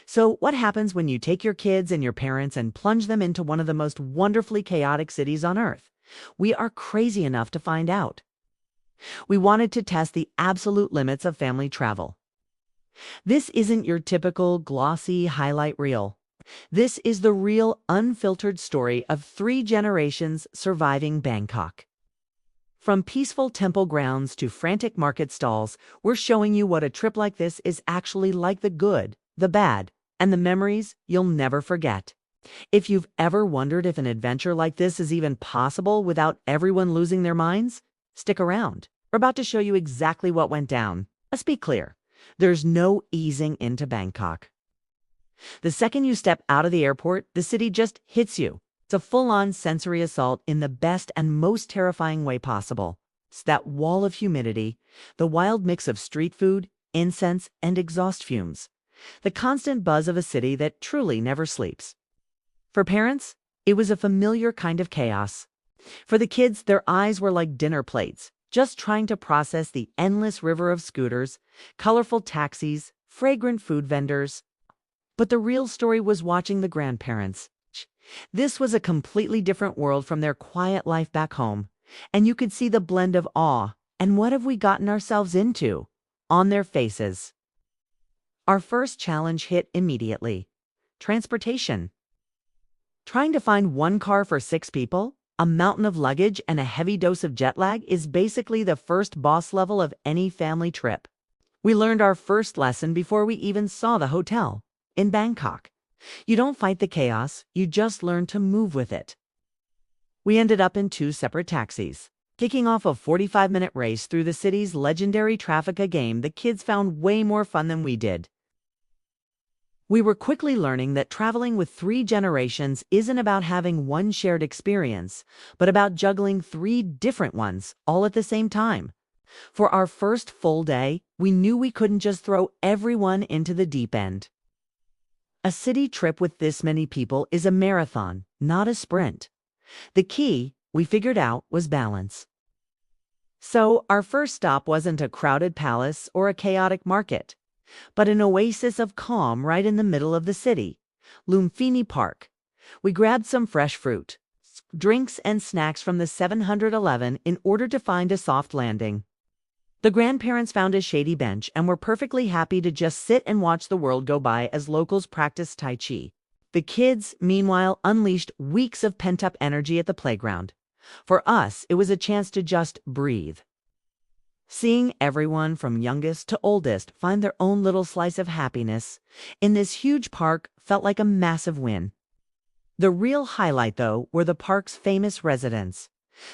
So, what happens when you take your kids and your parents and plunge them into one of the most wonderfully chaotic cities on Earth? We are crazy enough to find out. We wanted to test the absolute limits of family travel. This isn't your typical glossy highlight reel. This is the real, unfiltered story of 3 generations surviving Bangkok. From peaceful temple grounds to frantic market stalls, we're showing you what a trip like this is actually like: the good, the bad, and the memories you'll never forget. If you've ever wondered if an adventure like this is even possible without everyone losing their minds, stick around. We're about to show you exactly what went down. Let's be clear. There's no easing into Bangkok. The second you step out of the airport, the city just hits you. It's a full-on sensory assault in the best and most terrifying way possible. It's that wall of humidity, the wild mix of street food, incense, and exhaust fumes. The constant buzz of a city that truly never sleeps. For parents, it was a familiar kind of chaos. For the kids, their eyes were like dinner plates, just trying to process the endless river of scooters, colorful taxis, fragrant food vendors. But the real story was watching the grandparents. This was a completely different world from their quiet life back home, and you could see the blend of awe and "what have we gotten ourselves into?" on their faces. Our first challenge hit immediately: transportation. Trying to find one car for 6 people, a mountain of luggage, and a heavy dose of jet lag is basically the first boss level of any family trip. We learned our first lesson before we even saw the hotel. In Bangkok, you don't fight the chaos, you just learn to move with it. We ended up in 2 separate taxis, kicking off a 45-minute race through the city's legendary traffic, a game the kids found way more fun than we did. We were quickly learning that traveling with 3 generations isn't about having one shared experience, but about juggling 3 different ones all at the same time. For our first full day, we knew we couldn't just throw everyone into the deep end. A city trip with this many people is a marathon, not a sprint. The key, we figured out, was balance. So, our first stop wasn't a crowded palace or a chaotic market, but an oasis of calm right in the middle of the city, Lumphini Park. We grabbed some fresh fruit, drinks, and snacks from the 711 in order to find a soft landing. The grandparents found a shady bench and were perfectly happy to just sit and watch the world go by as locals practiced Tai Chi. The kids, meanwhile, unleashed weeks of pent-up energy at the playground. For us, it was a chance to just breathe. Seeing everyone from youngest to oldest find their own little slice of happiness in this huge park felt like a massive win. The real highlight, though, were the park's famous residents,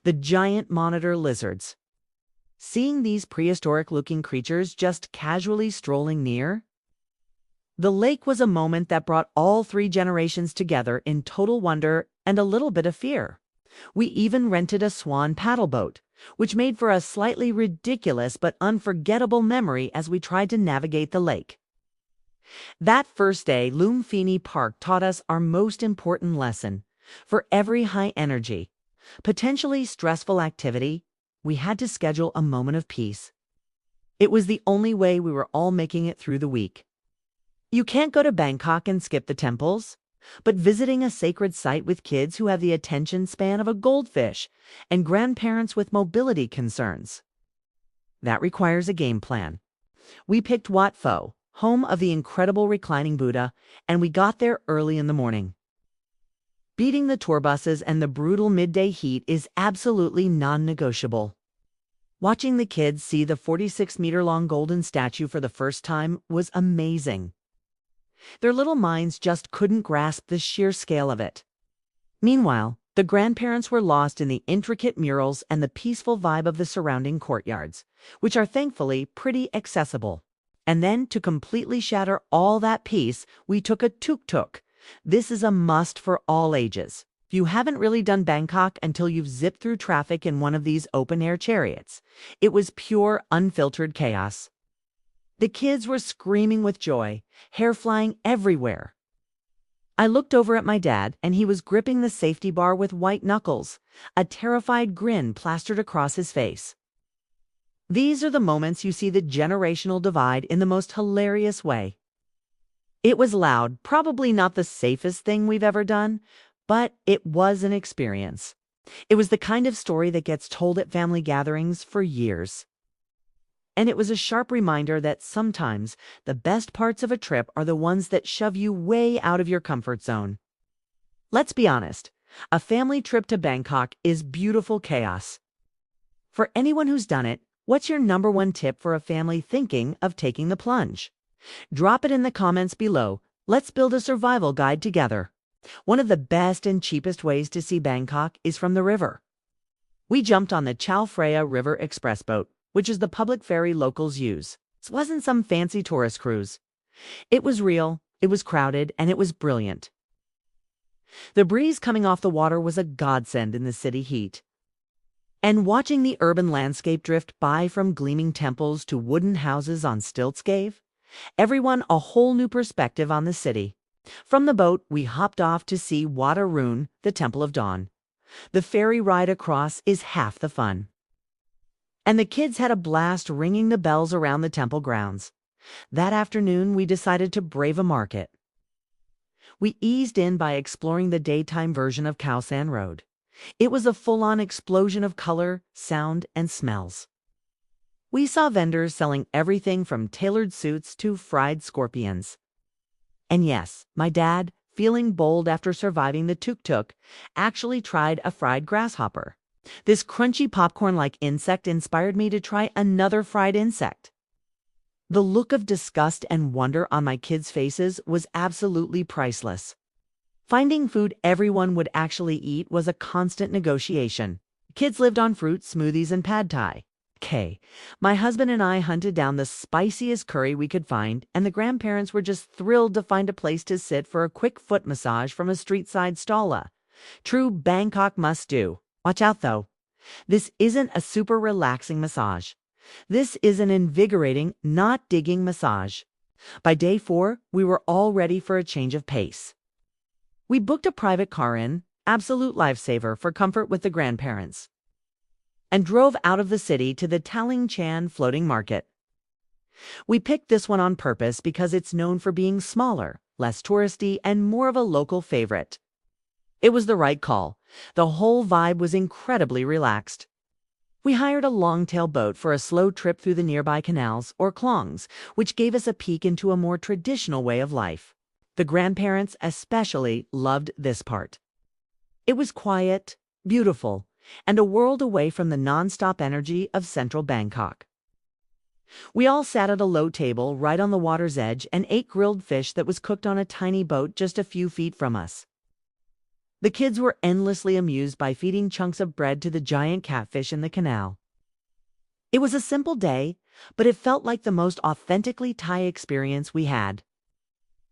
the giant monitor lizards. Seeing these prehistoric-looking creatures just casually strolling near, the lake was a moment that brought all 3 generations together in total wonder and a little bit of fear. We even rented a swan paddle boat, which made for a slightly ridiculous but unforgettable memory as we tried to navigate the lake. That first day, Lumphini Park taught us our most important lesson. For every high-energy, potentially stressful activity, we had to schedule a moment of peace. It was the only way we were all making it through the week. You can't go to Bangkok and skip the temples, but visiting a sacred site with kids who have the attention span of a goldfish and grandparents with mobility concerns, that requires a game plan. We picked Wat Pho, home of the incredible reclining Buddha, and we got there early in the morning. Beating the tour buses and the brutal midday heat is absolutely non-negotiable. Watching the kids see the 46-meter-long golden statue for the first time was amazing. Their little minds just couldn't grasp the sheer scale of it. Meanwhile, the grandparents were lost in the intricate murals and the peaceful vibe of the surrounding courtyards, which are thankfully pretty accessible. And then, to completely shatter all that peace, we took a tuk-tuk. This is a must for all ages. If you haven't really done Bangkok until you've zipped through traffic in one of these open-air chariots, it was pure, unfiltered chaos. The kids were screaming with joy, hair flying everywhere. I looked over at my dad, and he was gripping the safety bar with white knuckles, a terrified grin plastered across his face. These are the moments you see the generational divide in the most hilarious way. It was loud, probably not the safest thing we've ever done, but it was an experience. It was the kind of story that gets told at family gatherings for years. And it was a sharp reminder that sometimes the best parts of a trip are the ones that shove you way out of your comfort zone. Let's be honest, a family trip to Bangkok is beautiful chaos. For anyone who's done it, what's your number one tip for a family thinking of taking the plunge? Drop it in the comments below. Let's build a survival guide together. One of the best and cheapest ways to see Bangkok is from the river. We jumped on the Chao Phraya River express boat, which is the public ferry locals use. This wasn't some fancy tourist cruise. It was real, it was crowded, and it was brilliant. The breeze coming off the water was a godsend in the city heat. And watching the urban landscape drift by from gleaming temples to wooden houses on stilts gave everyone a whole new perspective on the city. From the boat, we hopped off to see Wat Pho, the Temple of Dawn. The ferry ride across is half the fun. And the kids had a blast ringing the bells around the temple grounds. That afternoon, we decided to brave a market. We eased in by exploring the daytime version of Khao San Road. It was a full-on explosion of color, sound, and smells. We saw vendors selling everything from tailored suits to fried scorpions. And yes, my dad, feeling bold after surviving the tuk-tuk, actually tried a fried grasshopper. This crunchy popcorn-like insect inspired me to try another fried insect. The look of disgust and wonder on my kids' faces was absolutely priceless. Finding food everyone would actually eat was a constant negotiation. Kids lived on fruit, smoothies, and pad thai. My husband and I hunted down the spiciest curry we could find, and the grandparents were just thrilled to find a place to sit for a quick foot massage from a street-side stall. True Bangkok must-do. Watch out, though. This isn't a super relaxing massage. This is an invigorating, not digging massage. By day 4, we were all ready for a change of pace. We booked a private car in, absolute lifesaver for comfort with the grandparents, and drove out of the city to the Taling Chan floating market. We picked this one on purpose because it's known for being smaller, less touristy, and more of a local favorite. It was the right call. The whole vibe was incredibly relaxed. We hired a longtail boat for a slow trip through the nearby canals, or klongs, which gave us a peek into a more traditional way of life. The grandparents especially loved this part. It was quiet, beautiful, and a world away from the non-stop energy of central Bangkok. We all sat at a low table right on the water's edge and ate grilled fish that was cooked on a tiny boat just a few feet from us. The kids were endlessly amused by feeding chunks of bread to the giant catfish in the canal. It was a simple day, but it felt like the most authentically Thai experience we had.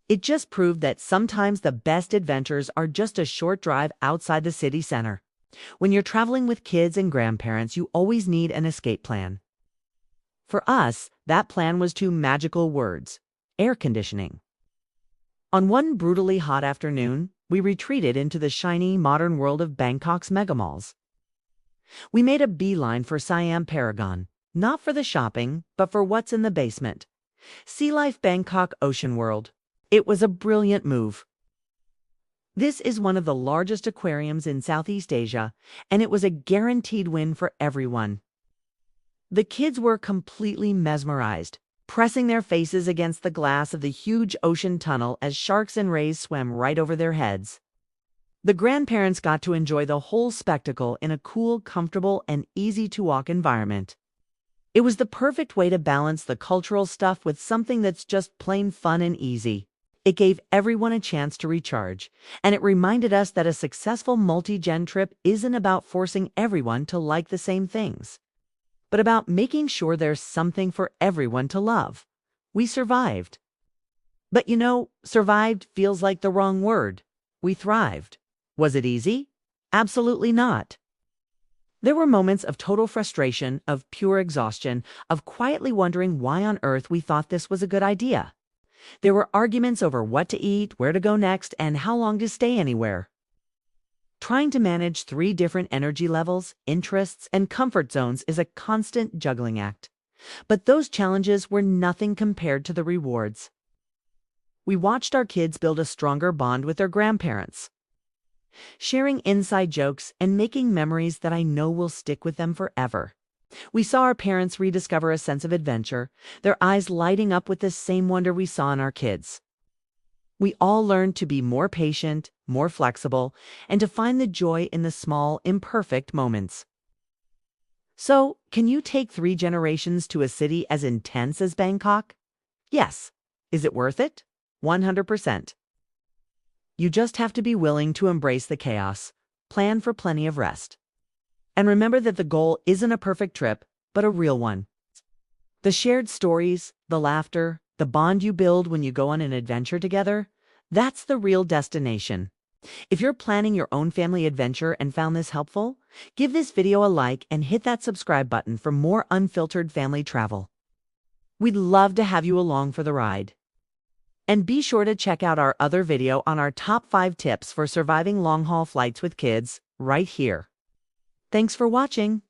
It just proved that sometimes the best adventures are just a short drive outside the city center. When you're traveling with kids and grandparents, you always need an escape plan. For us, that plan was two magical words: air conditioning. On one brutally hot afternoon, we retreated into the shiny, modern world of Bangkok's megamalls. We made a beeline for Siam Paragon, not for the shopping, but for what's in the basement. Sea Life Bangkok Ocean World. It was a brilliant move. This is one of the largest aquariums in Southeast Asia, and it was a guaranteed win for everyone. The kids were completely mesmerized, pressing their faces against the glass of the huge ocean tunnel as sharks and rays swam right over their heads. The grandparents got to enjoy the whole spectacle in a cool, comfortable, and easy-to-walk environment. It was the perfect way to balance the cultural stuff with something that's just plain fun and easy. It gave everyone a chance to recharge, and it reminded us that a successful multi-gen trip isn't about forcing everyone to like the same things, but about making sure there's something for everyone to love. We survived. But survived feels like the wrong word. We thrived. Was it easy? Absolutely not. There were moments of total frustration, of pure exhaustion, of quietly wondering why on earth we thought this was a good idea. There were arguments over what to eat, where to go next, and how long to stay anywhere. Trying to manage 3 different energy levels, interests, and comfort zones is a constant juggling act. But those challenges were nothing compared to the rewards. We watched our kids build a stronger bond with their grandparents, sharing inside jokes and making memories that I know will stick with them forever. We saw our parents rediscover a sense of adventure, their eyes lighting up with the same wonder we saw in our kids. We all learned to be more patient, more flexible, and to find the joy in the small, imperfect moments. So, can you take 3 generations to a city as intense as Bangkok? Yes. Is it worth it? 100%. You just have to be willing to embrace the chaos, plan for plenty of rest, and remember that the goal isn't a perfect trip, but a real one. The shared stories, the laughter, the bond you build when you go on an adventure together, that's the real destination. If you're planning your own family adventure and found this helpful, give this video a like and hit that subscribe button for more unfiltered family travel. We'd love to have you along for the ride. And be sure to check out our other video on our top 5 tips for surviving long-haul flights with kids right here. Thanks for watching.